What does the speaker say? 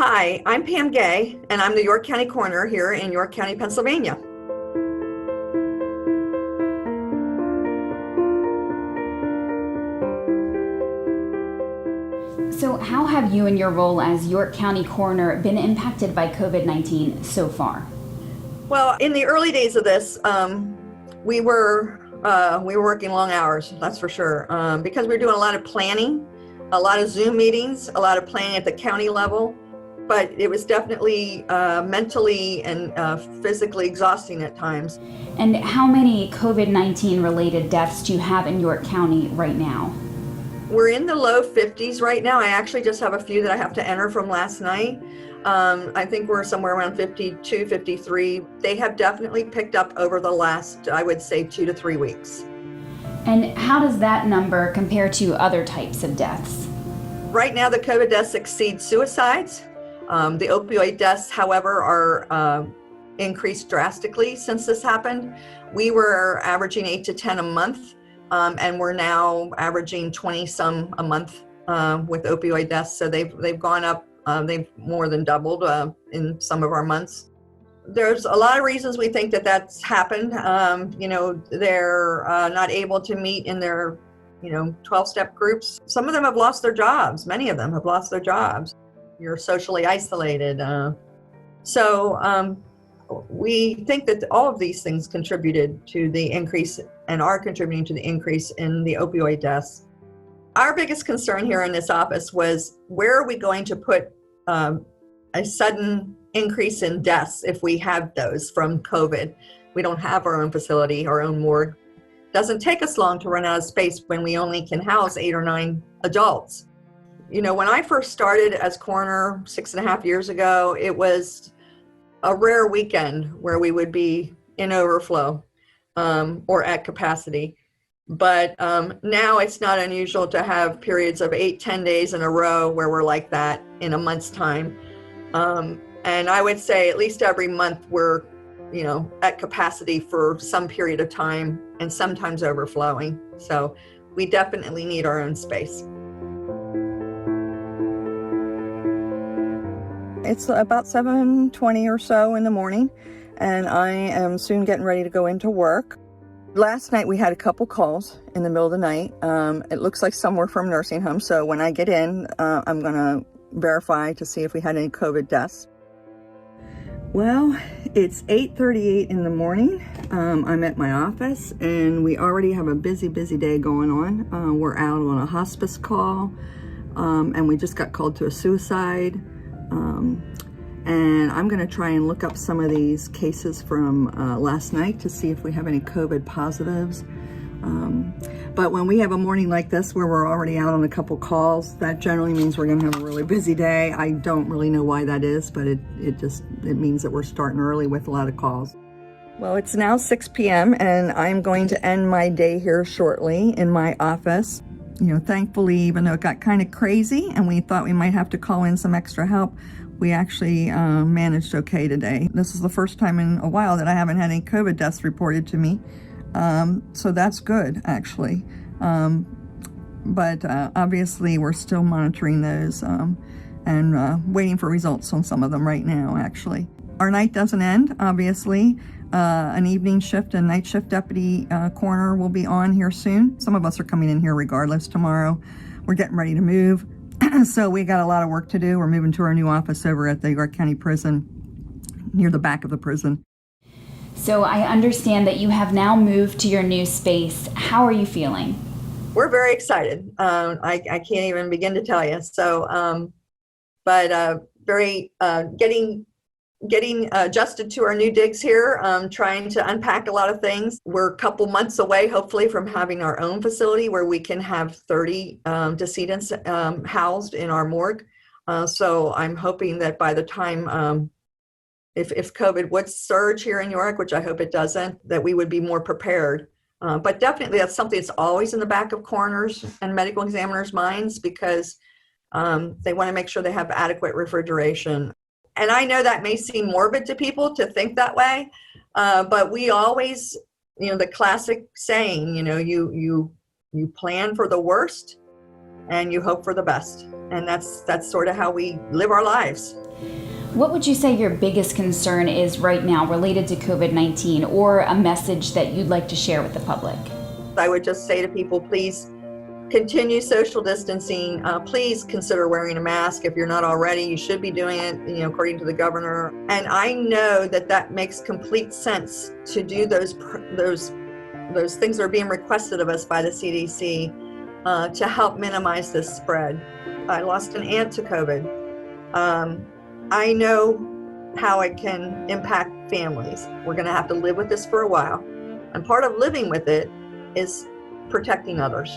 Hi, I'm Pam Gay, and I'm the York County Coroner here in York County, Pennsylvania. So how have you in your role as York County Coroner been impacted by COVID-19 so far? Well, in the early days of this, we were working long hours, that's for sure, because we were doing a lot of planning, a lot of Zoom meetings, a lot of planning at the county level. But it was definitely mentally and physically exhausting at times. And how many COVID-19 related deaths do you have in York County right now? We're in the low 50s right now. I actually just have a few that I have to enter from last night. I think we're somewhere around 52, 53. They have definitely picked up over the last, I would say, 2 to 3 weeks. And how does that number compare to other types of deaths? Right now, the COVID deaths exceed suicides. The opioid deaths, however, are increased drastically since this happened. We were averaging 8 to 10 a month, and we're now averaging 20 some a month with opioid deaths. So they've gone up. They've more than doubled in some of our months. There's a lot of reasons we think that that's happened. They're not able to meet in their 12-step groups. Some of them have lost their jobs. Many of them have lost their jobs. You're socially isolated. So we think that all of these things contributed to the increase and are contributing to the increase in the opioid deaths. Our biggest concern here in this office was, where are we going to put a sudden increase in deaths if we have those from COVID? We don't have our own facility, our own morgue. It doesn't take us long to run out of space when we only can house 8 or 9 adults. When I first started as coroner 6.5 years ago, it was a rare weekend where we would be in overflow or at capacity. But now it's not unusual to have periods of 8-10 days in a row where we're like that in a month's time. And I would say at least every month we're, at capacity for some period of time and sometimes overflowing. So we definitely need our own space. It's about 7:20 or so in the morning, and I am soon getting ready to go into work. Last night we had a couple calls in the middle of the night. It looks like some were from nursing homes, so when I get in, I'm going to verify to see if we had any COVID deaths. Well, it's 8:38 in the morning. I'm at my office, and we already have a busy day going on. We're out on a hospice call, and we just got called to a suicide. And I'm going to try and look up some of these cases from last night to see if we have any COVID positives. But when we have a morning like this where we're already out on a couple calls, that generally means we're going to have a really busy day. I don't really know why that is, but it means that we're starting early with a lot of calls. Well, it's now 6 p.m. and I'm going to end my day here shortly in my office. Thankfully, even though it got kind of crazy and we thought we might have to call in some extra help, we actually managed okay today. This is the first time in a while that I haven't had any COVID deaths reported to me. So that's good, actually. But obviously, we're still monitoring those and waiting for results on some of them right now, actually. Our night doesn't end, obviously. An evening shift and night shift deputy coroner will be on here soon. Some of us are coming in here regardless tomorrow. We're getting ready to move. So we got a lot of work to do. We're moving to our new office over at the York County Prison, near the back of the prison. So I understand that you have now moved to your new space. How are you feeling? We're very excited. I can't even begin to tell you. So, getting adjusted to our new digs here, trying to unpack a lot of things. We're a couple months away, hopefully, from having our own facility where we can have 30 decedents housed in our morgue. So I'm hoping that by the time, if COVID would surge here in York, which I hope it doesn't, that we would be more prepared. But definitely that's something that's always in the back of coroners and medical examiners' minds, because they want to make sure they have adequate refrigeration. And I know that may seem morbid to people to think that way, but we always, the classic saying, you plan for the worst and you hope for the best. And that's sort of how we live our lives. What would you say your biggest concern is right now related to COVID-19, or a message that you'd like to share with the public? I would just say to people, please continue social distancing. Please consider wearing a mask. If you're not already, you should be doing it, according to the governor. And I know that makes complete sense to do those things that are being requested of us by the CDC to help minimize this spread. I lost an aunt to COVID. I know how it can impact families. We're going to have to live with this for a while. And part of living with it is protecting others.